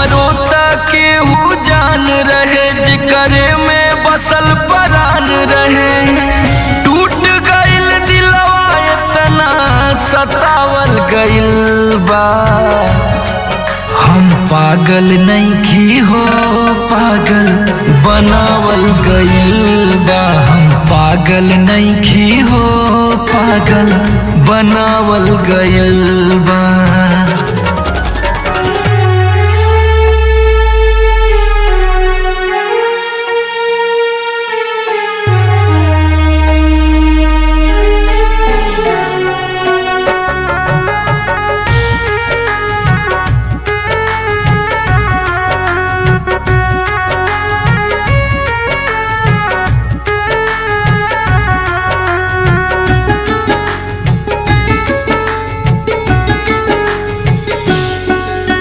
हमरो केहू जान रहे जिकरे में बसल परान रहे। टूट गइल दिलवा इतना सतावल गइल बा। हम पागल नइखी हो पागल बनावल गइल बा। हम पागल नइखी हो पागल बनावल गइल बा।